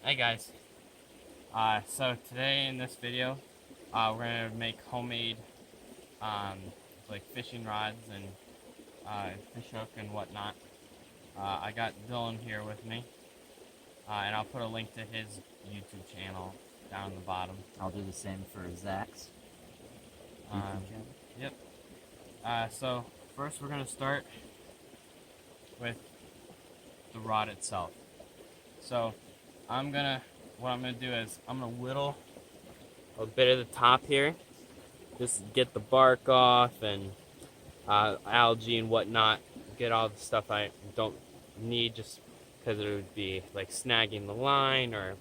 Hey guys, so today in this video, we're gonna make homemade, like fishing rods and fish hook and whatnot. I got Dylan here with me, and I'll put a link to his YouTube channel down the bottom. I'll do the same for Zach's YouTube channel. Yep. So first we're gonna start with the rod itself. So what I'm gonna do is I'm gonna whittle a bit of the top here, just get the bark off and algae and whatnot, get all the stuff I don't need, just because it would be like snagging the line or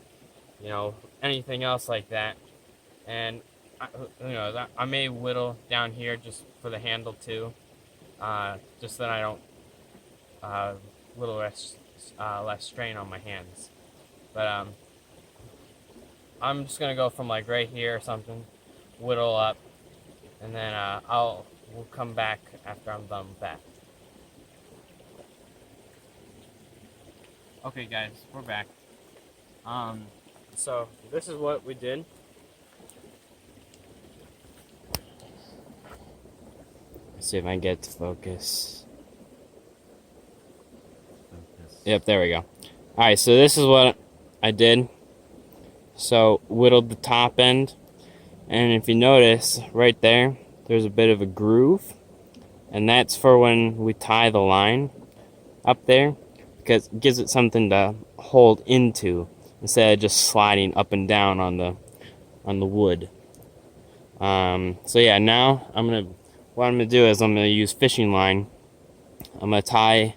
anything else like that. And I may whittle down here just for the handle too, just that I don't little less strain on my hands. But I'm just gonna go from like right here or something, whittle up, and then we'll come back after I'm done with that. Okay guys, we're back. So this is what we did. Let's see if I can get it to focus. Yep, there we go. Alright, so this is what I did. So whittled the top end, and if you notice right there, there's a bit of a groove, and that's for when we tie the line up there, because it gives it something to hold into instead of just sliding up and down on the wood. So yeah, now what I'm gonna do is I'm gonna use fishing line. I'm gonna tie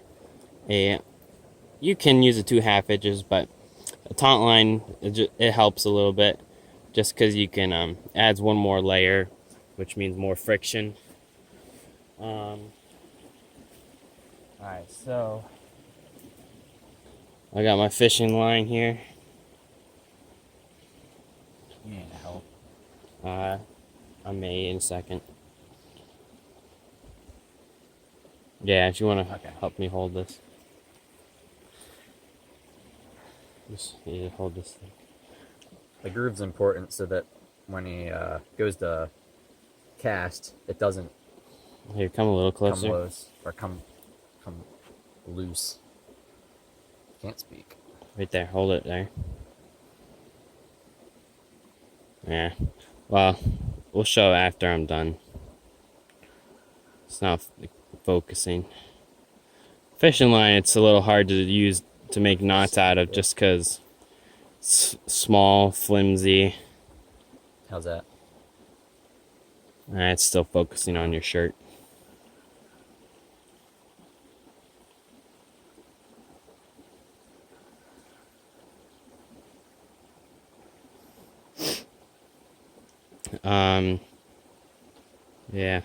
you can use a 2.5 inches, but a taunt line, it helps a little bit, just because you can adds one more layer, which means more friction. Alright, so I got my fishing line here. You need help. I may in a second. Yeah, if you want to help me hold this. Just hold this thing. The groove's important so that when he goes to cast, it doesn't Here, come a little closer. come loose or come loose. Can't speak. Right there, hold it there. Yeah, well, we'll show after I'm done. It's not focusing. Fishing line, it's a little hard to use to make knots out of, just because it's small, flimsy. How's that? It's still focusing on your shirt. Yeah.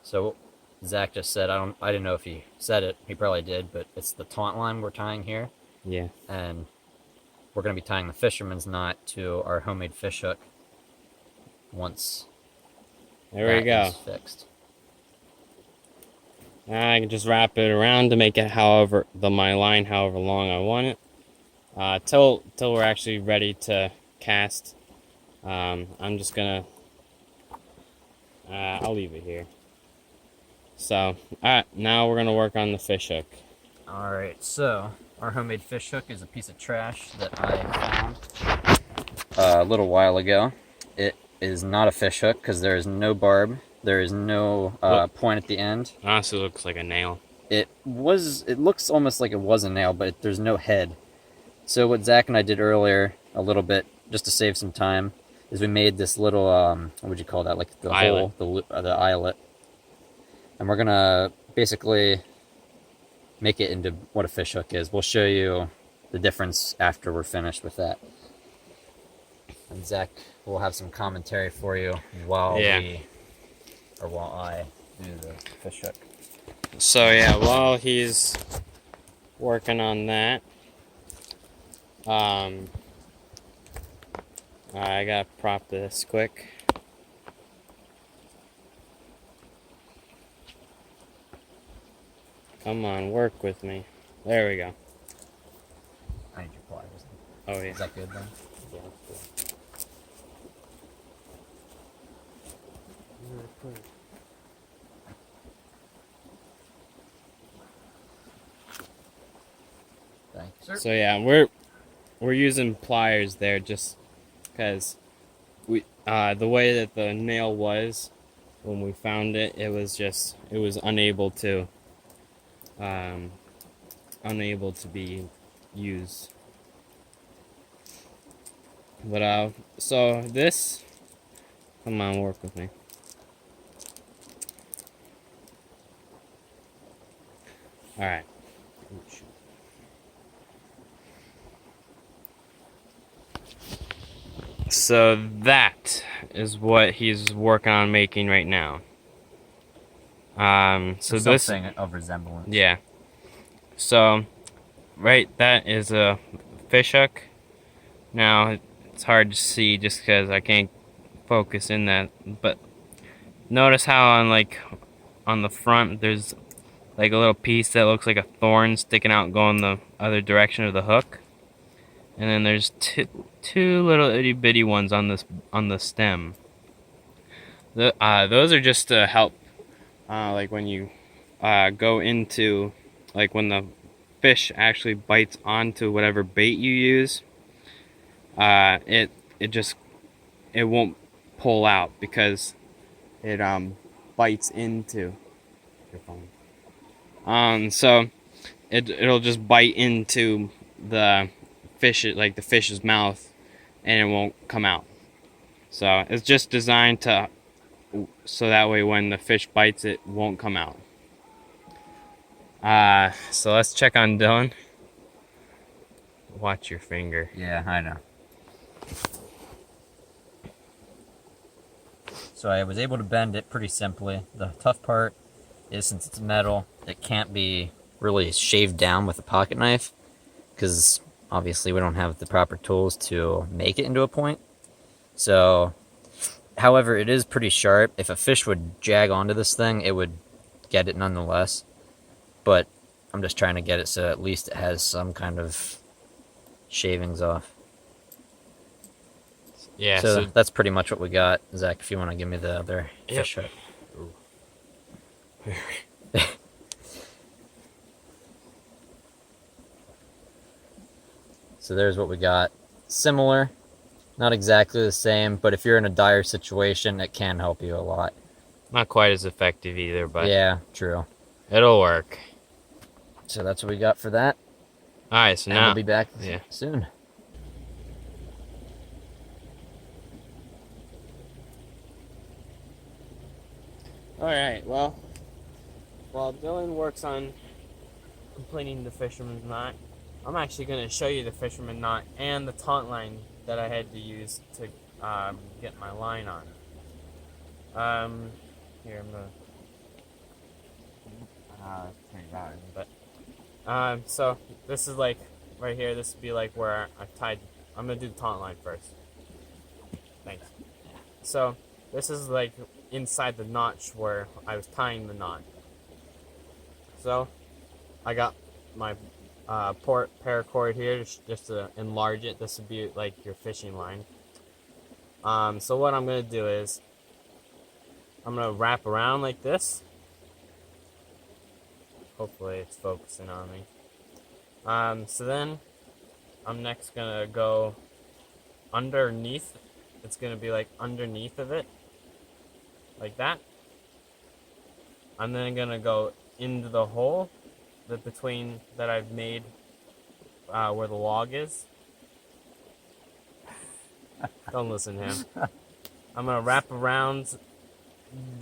So Zach just said, I didn't know if he said it. He probably did, but it's the taunt line we're tying here. Yeah. And we're going to be tying the fisherman's knot to our homemade fish hook once there we go. is fixed. I can just wrap it around to make it my line however long I want it. Till we're actually ready to cast. I'm just gonna I'll leave it here. So, alright, now we're gonna work on the fish hook. Alright, so our homemade fish hook is a piece of trash that I found a little while ago. It is not a fish hook because there is no barb. There is no point at the end. Honestly, it looks like a nail. It looks almost like it was a nail, but there's no head. So what Zach and I did earlier, a little bit, just to save some time, is we made this little, what would you call that? Like the eyelet. hole, the eyelet. And we're gonna basically make it into what a fish hook is. We'll show you the difference after we're finished with that. And Zach will have some commentary for you while I do the fish hook. So yeah, while he's working on that, I gotta prop this quick. Come on, work with me. There we go. I need your pliers. Oh yeah. Is that good then? Yeah, that's good. Thanks, sir. So yeah, we're using pliers there just because we the way that the nail was when we found it, it was um, unable to be used. But so this, come on, work with me. All right. So that is what he's working on making right now. So this, Something of resemblance. yeah. So, right, that is a fish hook. Now it's hard to see just because I can't focus in that. But notice how on the front there's like a little piece that looks like a thorn sticking out going the other direction of the hook. And then there's two little itty bitty ones on the stem. Those are just to help, like when you go into, like when the fish actually bites onto whatever bait you use, it just it won't pull out because it bites into your phone. So it'll just bite into the fish, like the fish's mouth, and it won't come out. So it's just designed to, so that way when the fish bites it won't come out. So let's check on Dylan. Watch your finger. Yeah, I know. So I was able to bend it pretty simply. The tough part is, since it's metal, it can't be really shaved down with a pocket knife, because obviously we don't have the proper tools to make it into a point. So, however, it is pretty sharp. If a fish would jag onto this thing, it would get it nonetheless. But I'm just trying to get it so at least it has some kind of shavings off. Yeah. So that's pretty much what we got. Zach, if you want to give me the other fish hook. So there's what we got. Similar, not exactly the same, but if you're in a dire situation, it can help you a lot. Not quite as effective either, but yeah, true. It'll work. So that's what we got for that. All right, so and now we'll be back yeah. soon. All right. Well, while Dylan works on completing the fisherman's knot, I'm actually going to show you the fisherman knot and the taunt line that I had to use to get my line on. Here, I'm going to turn it on. But, so this is like, right here, this would be like where I tied, I'm going to do the taunt line first. Thanks. So, this is like inside the notch where I was tying the knot. So, I got my paracord here just to enlarge it. This would be like your fishing line. So what I'm going to do is I'm going to wrap around like this. Hopefully it's focusing on me. So then I'm next going to go underneath. It's going to be like underneath of it. Like that. I'm then going to go into the hole that I've made where the log is. Don't listen to him. I'm going to wrap around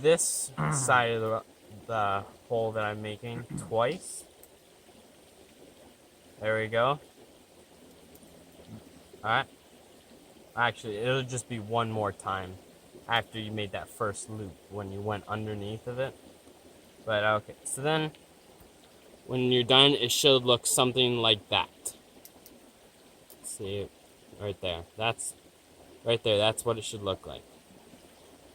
this side of the hole that I'm making twice. There we go. Alright. Actually, it'll just be one more time after you made that first loop when you went underneath of it. But okay, so then when you're done, it should look something like that. See, right there. That's right there. That's what it should look like.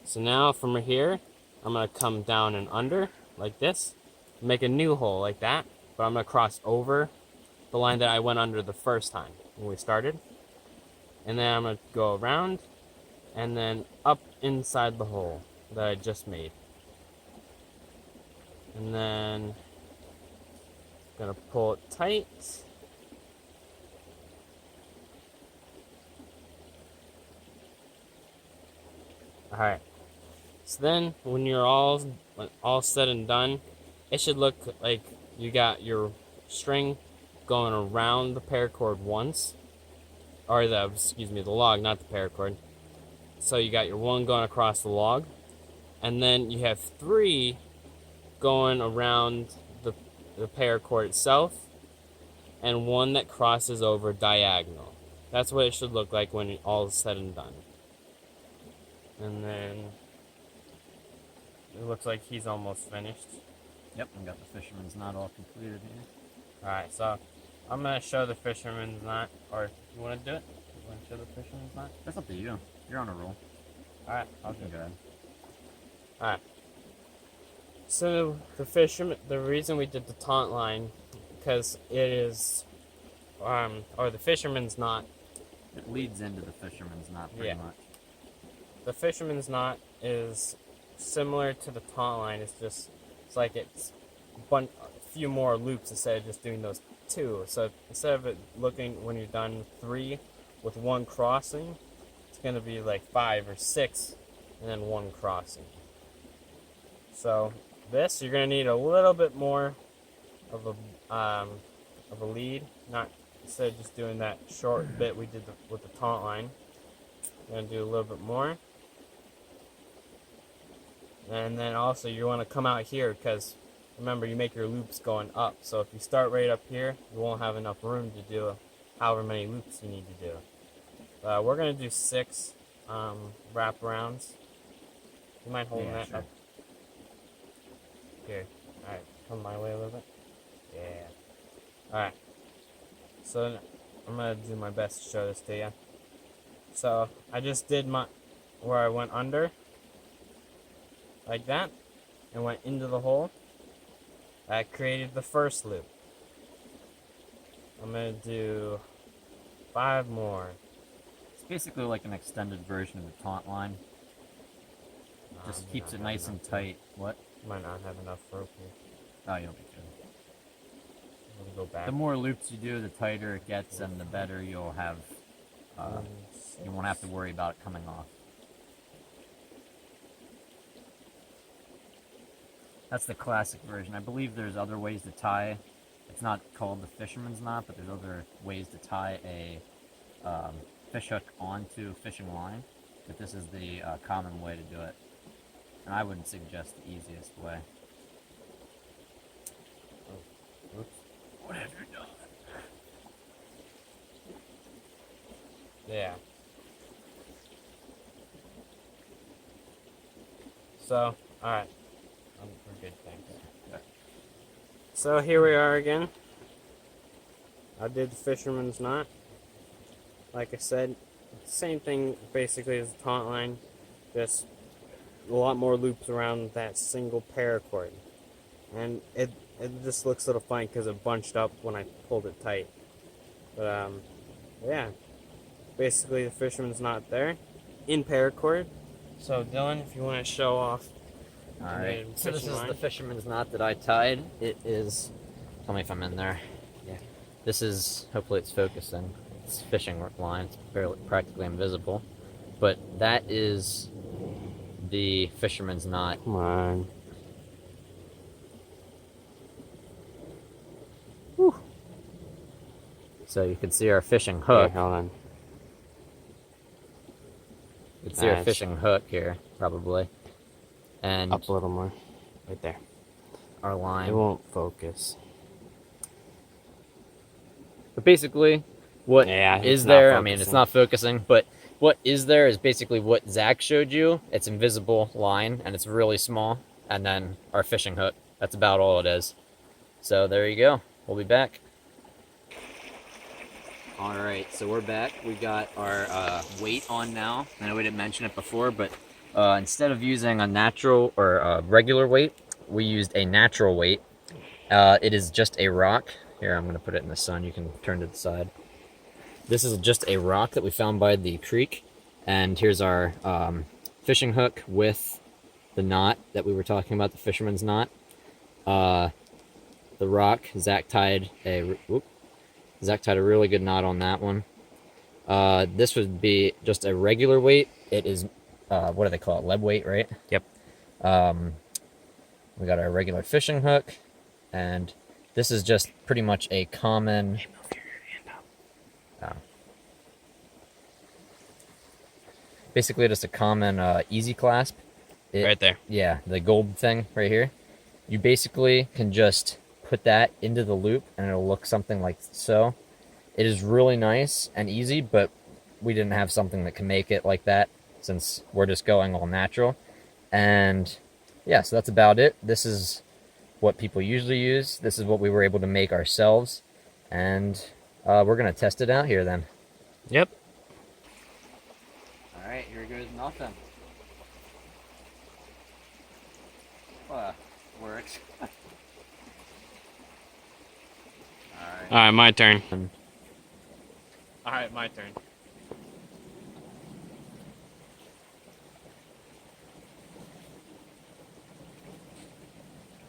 So now from here, I'm going to come down and under like this. Make a new hole like that. But I'm going to cross over the line that I went under the first time when we started. And then I'm going to go around and then up inside the hole that I just made. And then gonna pull it tight. Alright. So then when you're all said and done, it should look like you got your string going around the paracord once. Or the log, not the paracord. So you got your one going across the log. And then you have 3 going around the paracord itself, and 1 that crosses over diagonal. That's what it should look like when all is said and done. And then it looks like he's almost finished. Yep, we got the fisherman's knot all completed here. Alright, so I'm going to show the fisherman's knot, or you want to do it? You want to show the fisherman's knot? That's up to you. You're on a roll. Alright, I'll do Okay, it. go ahead. Alright. So the reason we did the taunt line, because it is, or the fisherman's knot. It leads into the fisherman's knot pretty much. The fisherman's knot is similar to the taunt line. It's like it's a few more loops instead of just doing those 2. So instead of it looking when you're done 3 with 1 crossing, it's gonna be like 5 or 6, and then 1 crossing. So this, you're gonna need a little bit more of a lead, not instead of just doing that short bit we did with the taunt line. You're gonna do a little bit more, and then also you want to come out here because remember you make your loops going up. So if you start right up here, you won't have enough room to do however many loops you need to do. We're gonna do 6 wraparounds. You mind holding that sure. up? Here. Alright, come my way a little bit. Yeah. Alright. So I'm gonna do my best to show this to you. So I just did where I went under like that and went into the hole. I created the first loop. I'm gonna do 5 more. It's basically like an extended version of the taunt line. Just keeps it nice and tight. What? Might not have enough rope here. Oh, you'll be good. We'll go back. The more loops you do, the tighter it gets, and the better you'll have. You won't have to worry about it coming off. That's the classic version. I believe there's other ways to tie. It's not called the fisherman's knot, but there's other ways to tie a fish hook onto a fishing line. But this is the common way to do it. And I wouldn't suggest the easiest way. Oh, oops. What have you done? Yeah. So, alright. We're good, thanks. Okay. So here we are again. I did the fisherman's knot. Like I said, same thing basically as the taunt line, just a lot more loops around that single paracord. And it just looks a little funny because it bunched up when I pulled it tight. But yeah, basically the fisherman's knot there in paracord. So Dylan, if you want to show off. Alright, so this is the fisherman's knot that I tied. It is, tell me if I'm in there. Yeah. This is, hopefully it's focusing. It's fishing line, it's practically invisible. But that is the fisherman's knot. Come on. Whew. So you can see our fishing hook. Here, hold on. You can see our fishing hook here, probably. And Up a little more. Right there. our line. It won't focus. But basically, what is there, I mean, it's not focusing, but what is there is basically what Zach showed you. It's invisible line, and it's really small. And then our fishing hook. That's about all it is. So there you go. We'll be back. Alright, so we're back. We got our weight on now. I know we didn't mention it before, but instead of using a natural or a regular weight, we used a natural weight. It is just a rock. Here, I'm going to put it in the sun. You can turn to the side. This is just a rock that we found by the creek, and here's our fishing hook with the knot that we were talking about, the fisherman's knot. The rock, Zach tied a really good knot on that one. This would be just a regular weight. It is, what do they call it? Lead weight, right? Yep. We got our regular fishing hook, and this is just pretty much a common. Hey, move your hand up. Basically, just a common easy clasp. Right there. Yeah, the gold thing right here. You basically can just put that into the loop, and it'll look something like so. It is really nice and easy, but we didn't have something that can make it like that since we're just going all natural. And yeah, so that's about it. This is what people usually use. This is what we were able to make ourselves. And we're going to test it out here then. Yep. All right, here goes nothing. Works. All right, my turn. All right, my turn.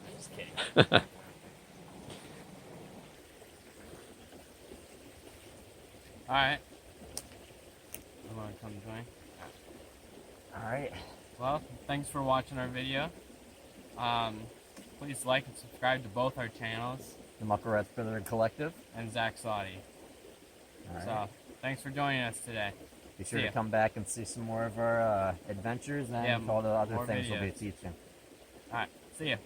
I'm just kidding. All right. You want to come join? All right. Well, thanks for watching our video. Please like and subscribe to both our channels. The Muckleratz Brotherhood Collective. And Zach Sawdey. All right. So, thanks for joining us today. Be sure to come back and see some more of our adventures and all the other more things we'll be videos. teaching. Alright, see ya.